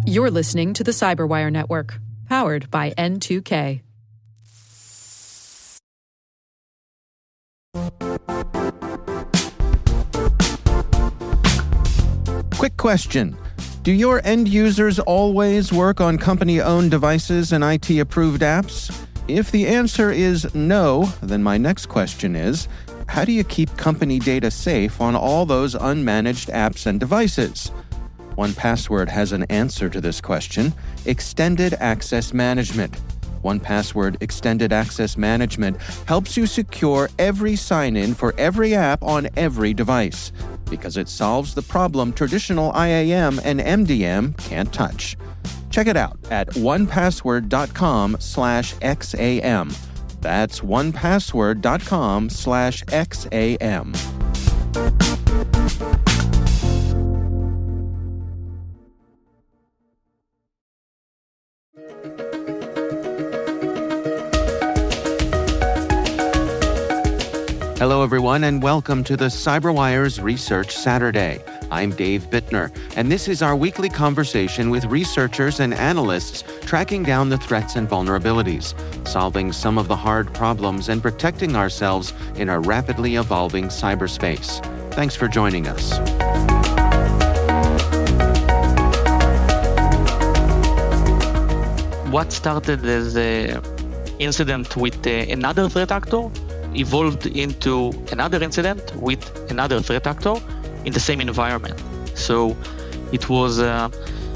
You're listening to the Cyberwire Network, powered by N2K. Quick question. Do your end users always work on company-owned devices and IT-approved apps? If the answer is no, then my next question is, how do you keep company data safe on all those unmanaged apps and devices? 1Password has an answer to this question: Extended Access Management. 1Password Extended Access Management helps you secure every sign-in for every app on every device, because it solves the problem traditional IAM and MDM can't touch. Check it out at onepassword.com/XAM. That's onepassword.com/XAM. Hello, everyone, and welcome to the CyberWire's Research Saturday. I'm Dave Bittner, and this is our weekly conversation with researchers and analysts tracking down the threats and vulnerabilities, solving some of the hard problems, and protecting ourselves in a rapidly evolving cyberspace. Thanks for joining us. What started as an incident with another threat actor evolved into another incident with another threat actor in the same environment. So it was an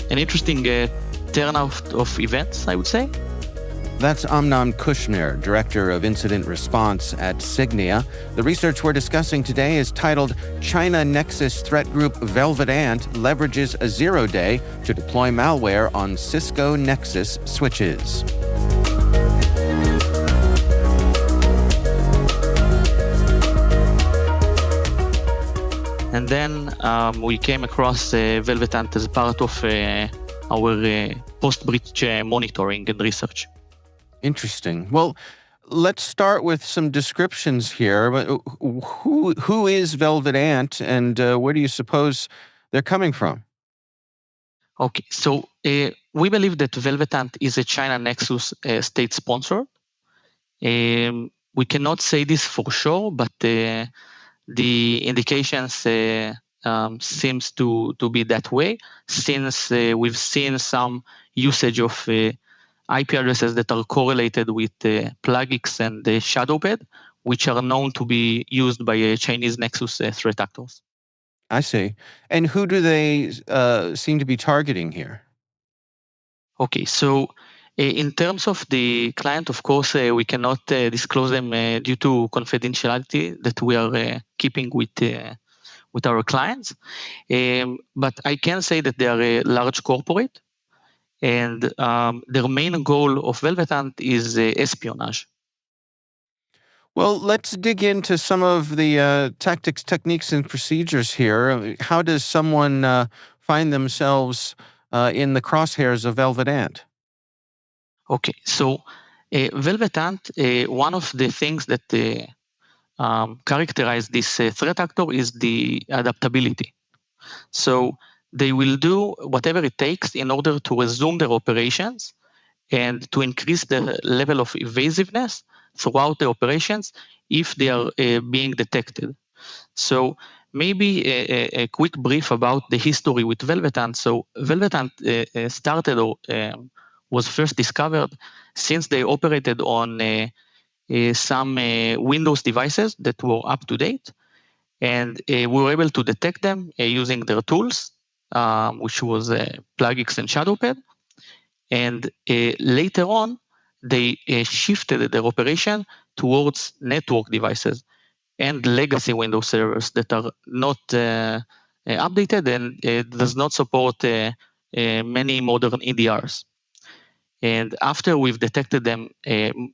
interesting turnout of events, I would say. That's Amnon Kushner, Director of Incident Response at Signia. The research we're discussing today is titled China Nexus Threat Group Velvet Ant Leverages a Zero-Day to Deploy Malware on Cisco Nexus Switches. And then we came across Velvet Ant as part of our post-breach monitoring and research. Interesting. Well, let's start with some descriptions here. Who is Velvet Ant, and where do you suppose they're coming from? Okay, so we believe that Velvet Ant is a China Nexus state sponsor. We cannot say this for sure, but the indications seems to be that way, since we've seen some usage of IP addresses that are correlated with plugins and Shadowpad, which are known to be used by Chinese Nexus threat actors. I see. And who do they seem to be targeting here? Okay, so in terms of the client, of course, we cannot disclose them due to confidentiality that we are keeping with our clients. But I can say that they are a large corporate, and their main goal of Velvet Ant is espionage. Well, let's dig into some of the tactics, techniques, and procedures here. How does someone find themselves in the crosshairs of Velvet Ant? Okay, so Velvet Ant, one of the things that characterize this threat actor is the adaptability. So they will do whatever it takes in order to resume their operations and to increase the level of evasiveness throughout the operations if they are being detected. So maybe a quick brief about the history with Velvet Ant. So Velvet Ant started or was first discovered since they operated on some Windows devices that were up to date, and we were able to detect them using their tools, which was plugins and Shadowpad. And later on, they shifted their operation towards network devices and legacy Windows servers that are not updated and does not support many modern EDRs. And after we've detected them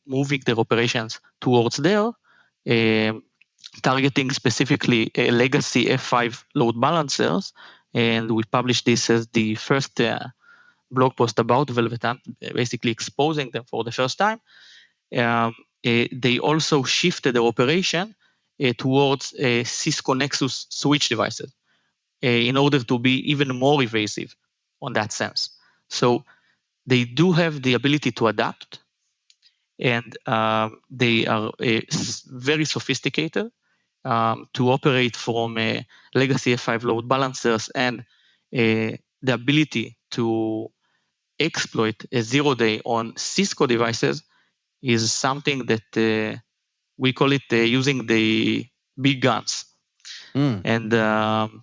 moving their operations towards there, targeting specifically legacy F5 load balancers, and we published this as the first blog post about Velvet Ant, basically exposing them for the first time. They also shifted their operation towards Cisco Nexus switch devices, in order to be even more evasive on that sense. So they do have the ability to adapt, and they are very sophisticated to operate from legacy F5 load balancers, and the ability to exploit a 0-day on Cisco devices is something that we call it using the big guns. And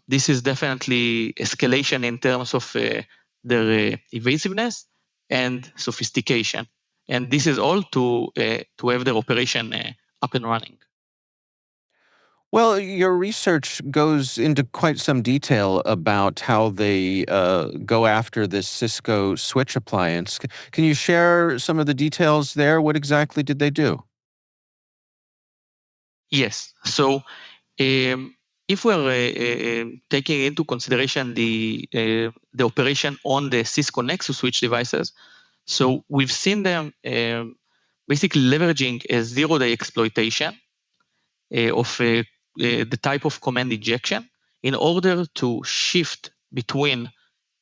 this is definitely escalation in terms of their evasiveness and sophistication. And this is all to have their operation up and running. Well, your research goes into quite some detail about how they go after this Cisco switch appliance. Can you share some of the details there? What exactly did they do? Yes. So if we're taking into consideration the operation on the Cisco Nexus switch devices, so we've seen them basically leveraging a 0-day exploitation of the type of command injection in order to shift between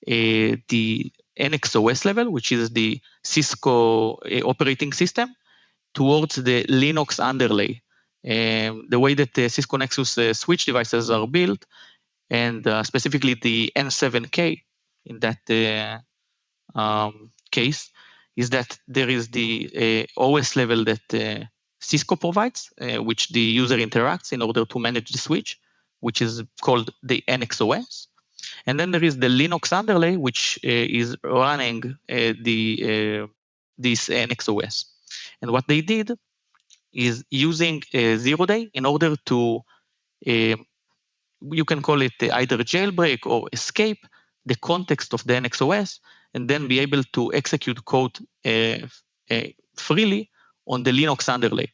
the NXOS level, which is the Cisco operating system, towards the Linux underlay. The way that the Cisco Nexus switch devices are built, and specifically the N7K in that case, is that there is the OS level that Cisco provides, which the user interacts in order to manage the switch, which is called the NXOS. And then there is the Linux underlay, which is running this NXOS. And what they did is using 0-day in order to, you can call it either jailbreak or escape the context of the NXOS, and then be able to execute code freely on the Linux underlay.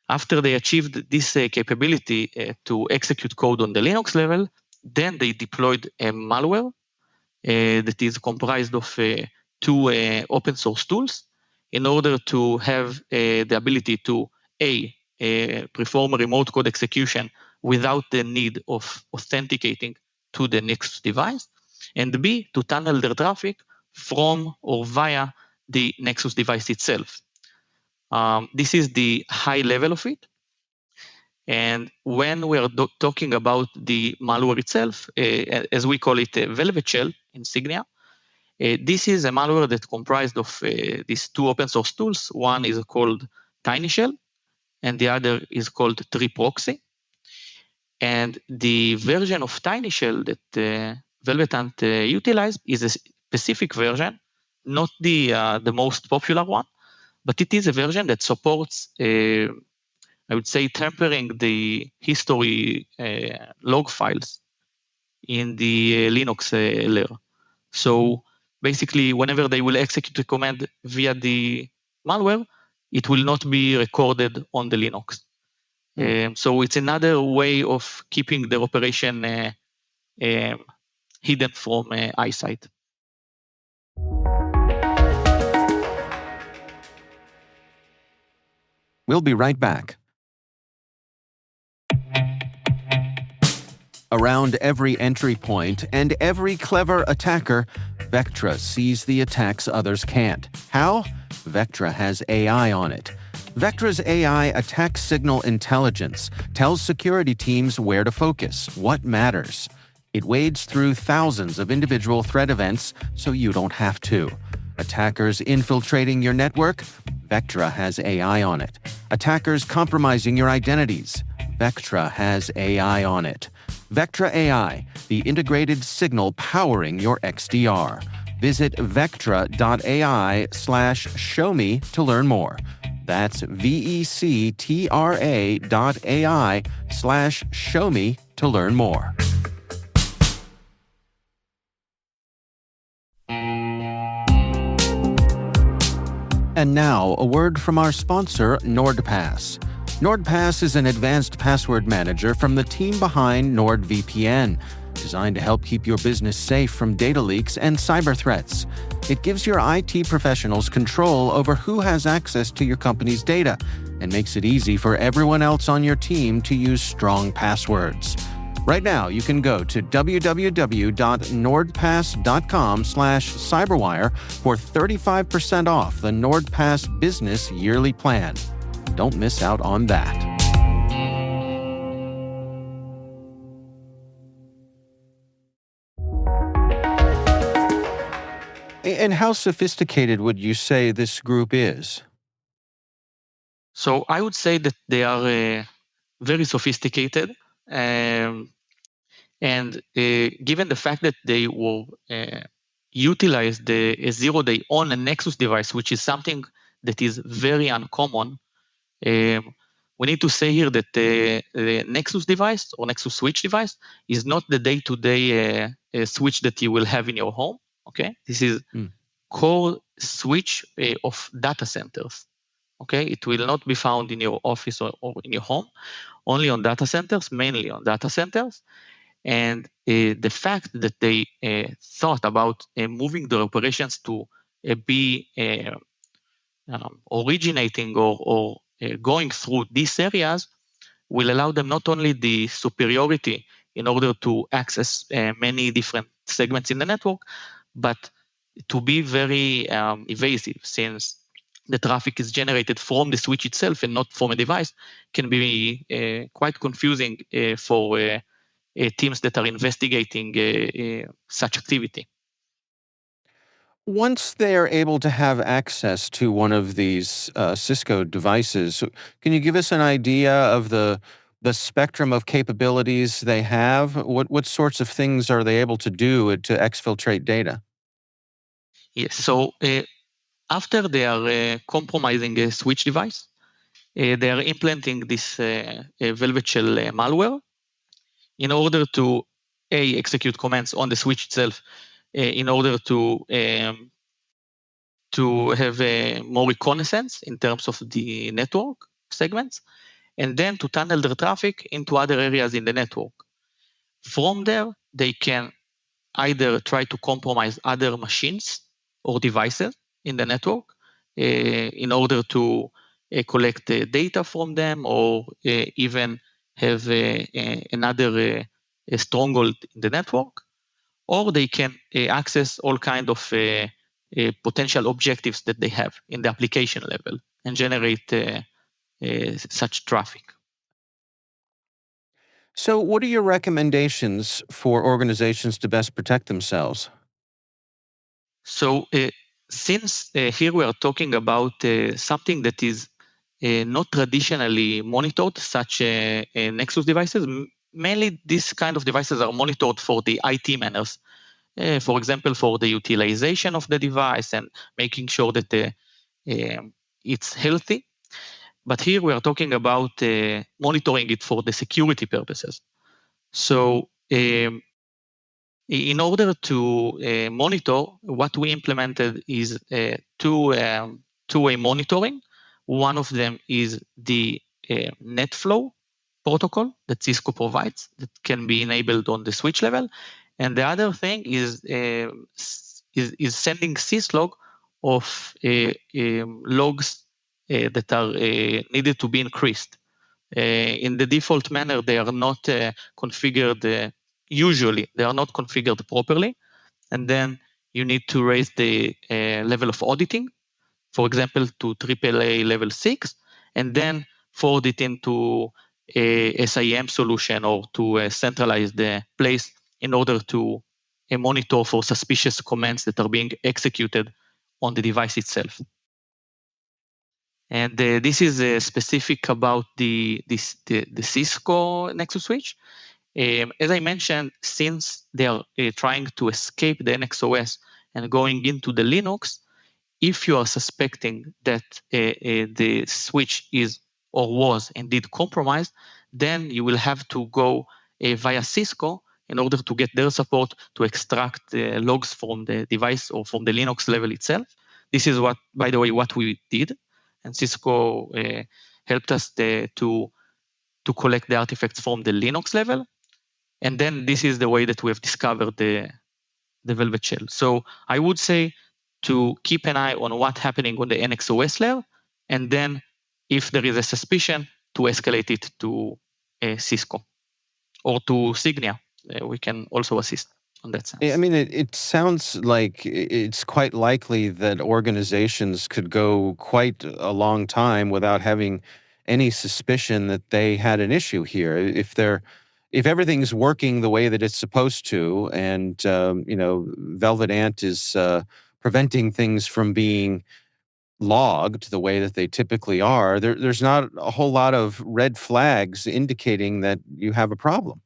After they achieved this capability to execute code on the Linux level, then they deployed a malware that is comprised of two open source tools in order to have the ability to perform a remote code execution without the need of authenticating to the Nexus device, and B, to tunnel their traffic from or via the Nexus device itself. This is the high level of it. And when we are talking about the malware itself, as we call it, Velvet Shell insignia, this is a malware that comprised of these two open source tools. One is called TinyShell, and the other is called TreeProxy. And the version of TinyShell that Velvet Ant utilized is a specific version, not the most popular one, but it is a version that supports, I would say, tampering the history log files in the Linux layer. So basically, whenever they will execute a command via the malware, it will not be recorded on the Linux. So it's another way of keeping the operation hidden from eyesight. We'll be right back. Around every entry point and every clever attacker, Vectra sees the attacks others can't. How? Vectra has AI on it. Vectra's AI attack signal intelligence tells security teams where to focus, what matters. It wades through thousands of individual threat events so you don't have to. Attackers infiltrating your network? Vectra has AI on it. Attackers compromising your identities? Vectra has AI on it. Vectra AI, the integrated signal powering your XDR. Visit vectra.ai/showme to learn more. That's vectra.ai/showme to learn more. And now, a word from our sponsor, NordPass. NordPass is an advanced password manager from the team behind NordVPN, designed to help keep your business safe from data leaks and cyber threats. It gives your IT professionals control over who has access to your company's data and makes it easy for everyone else on your team to use strong passwords. Right now, you can go to www.nordpass.com/cyberwire for 35% off the NordPass Business Yearly Plan. Don't miss out on that. And how sophisticated would you say this group is? So I would say that they are very sophisticated. Um, and given the fact that they will utilize the zero-day on a Nexus device, which is something that is very uncommon, we need to say here that the Nexus device or Nexus switch device is not the day-to-day switch that you will have in your home. Okay, this is core switch of data centers. Okay, it will not be found in your office or in your home, only on data centers, mainly on data centers. And the fact that they thought about moving their operations to be originating or going through these areas will allow them not only the superiority in order to access many different segments in the network, but to be very evasive, since the traffic is generated from the switch itself and not from a device, can be quite confusing for teams that are investigating such activity. Once they are able to have access to one of these Cisco devices, can you give us an idea of the spectrum of capabilities they have? What sorts of things are they able to do to exfiltrate data? Yes. So after they are compromising a switch device, they are implanting this velvet shell malware in order to execute commands on the switch itself, in order to have more reconnaissance in terms of the network segments, and then to tunnel their traffic into other areas in the network. From there, they can either try to compromise other machines or devices in the network in order to collect data from them, or even have another stronghold in the network, or they can access all kind of potential objectives that they have in the application level and generate such traffic. So, what are your recommendations for organizations to best protect themselves? So, since here we are talking about something that is not traditionally monitored, such Nexus devices, mainly these kind of devices are monitored for the IT manners. For example, for the utilization of the device and making sure that it's healthy. But here we are talking about monitoring it for the security purposes. So, in order to monitor, what we implemented is two-way monitoring. One of them is the NetFlow protocol that Cisco provides that can be enabled on the switch level, and the other thing is sending syslog of logs that are needed to be increased. In the default manner, they are not configured. Usually, they are not configured properly, and then you need to raise the level of auditing, for example, to AAA level 6, and then forward it into a SIEM solution or to centralize the place in order to monitor for suspicious commands that are being executed on the device itself. And this is specific about the Cisco Nexus switch. As I mentioned, since they are trying to escape the NXOS and going into the Linux, if you are suspecting that the switch is or was indeed compromised, then you will have to go via Cisco in order to get their support to extract logs from the device or from the Linux level itself. This is what, by the way, what we did, and Cisco helped us to collect the artifacts from the Linux level. And then this is the way that we have discovered the Velvet Shell. So I would say to keep an eye on what's happening on the NXOS layer, and then if there is a suspicion, to escalate it to Cisco. or to Signia. We can also assist on that sense. I mean, it sounds like it's quite likely that organizations could go quite a long time without having any suspicion that they had an issue here. If everything's working the way that it's supposed to, and Velvet Ant is preventing things from being logged the way that they typically are, there's not a whole lot of red flags indicating that you have a problem.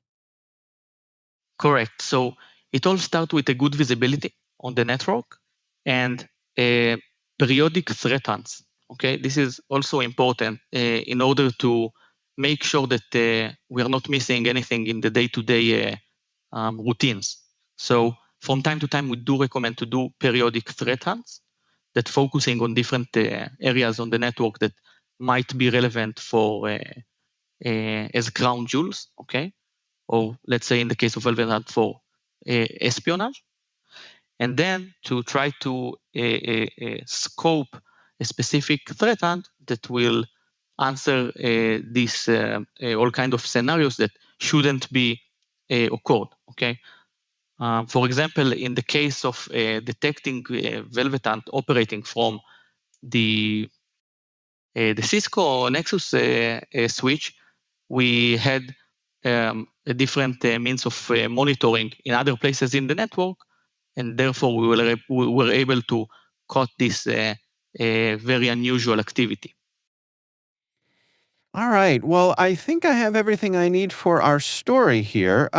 Correct. So it all starts with a good visibility on the network and periodic threat hunts. Okay, this is also important in order to make sure that we are not missing anything in the day-to-day routines. So from time to time, we do recommend to do periodic threat hunts that focusing on different areas on the network that might be relevant for as crown jewels. Okay, or let's say in the case of Velvet for espionage, and then to try to scope a specific threat hunt that will answer these all kind of scenarios that shouldn't be occurred. Okay. For example, in the case of detecting Velvet Hunt operating from the Cisco Nexus switch, we had a different means of monitoring in other places in the network, and therefore we were able to caught this very unusual activity. All right. Well, I think I have everything I need for our story here.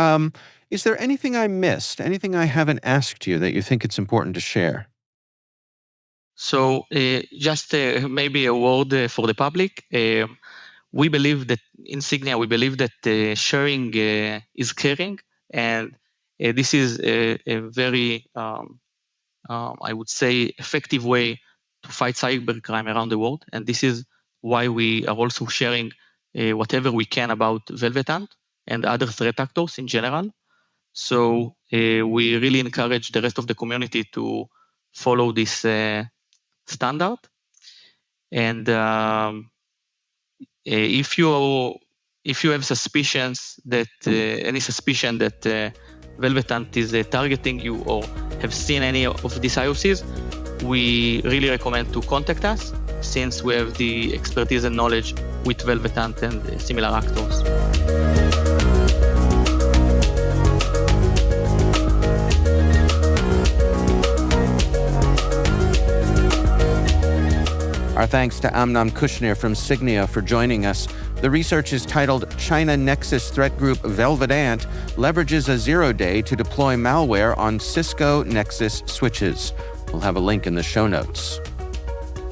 Is there anything I missed? Anything I haven't asked you that you think it's important to share? So just maybe a word for the public. We believe that Insignia, we believe that sharing is caring, and this is a very, I would say, effective way to fight cybercrime around the world. And this is why we are also sharing whatever we can about Velvet Ant and other threat actors in general. So we really encourage the rest of the community to follow this standard. And if you have suspicions that any suspicion that Velvet Ant is targeting you or have seen any of these IOCs, we really recommend to contact us since we have the expertise and knowledge with Velvet Ant and similar actors. Our thanks to Amnon Kushner from Signia for joining us. The research is titled China Nexus Threat Group Velvet Ant Leverages a Zero Day to Deploy Malware on Cisco Nexus Switches. We'll have a link in the show notes.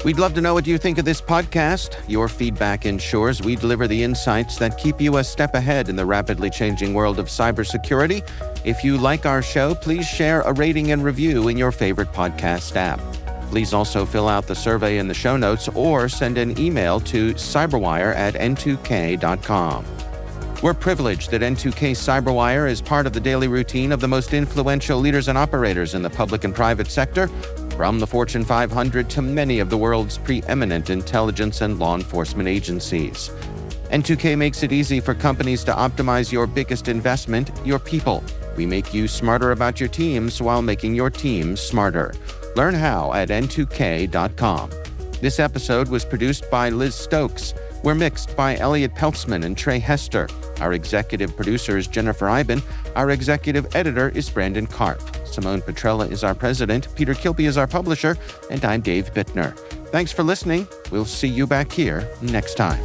We'd love to know what you think of this podcast. Your feedback ensures we deliver the insights that keep you a step ahead in the rapidly changing world of cybersecurity. If you like our show, please share a rating and review in your favorite podcast app. Please also fill out the survey in the show notes or send an email to cyberwire@n2k.com. We're privileged that N2K Cyberwire is part of the daily routine of the most influential leaders and operators in the public and private sector, from the Fortune 500 to many of the world's preeminent intelligence and law enforcement agencies. N2K makes it easy for companies to optimize your biggest investment, your people. We make you smarter about your teams while making your teams smarter. Learn how at n2k.com. This episode was produced by Liz Stokes. We're mixed by Elliot Peltzman and Trey Hester. Our executive producer is Jennifer Eiben. Our executive editor is Brandon Karpf. Simone Petrella is our president. Peter Kilby is our publisher. And I'm Dave Bittner. Thanks for listening. We'll see you back here next time.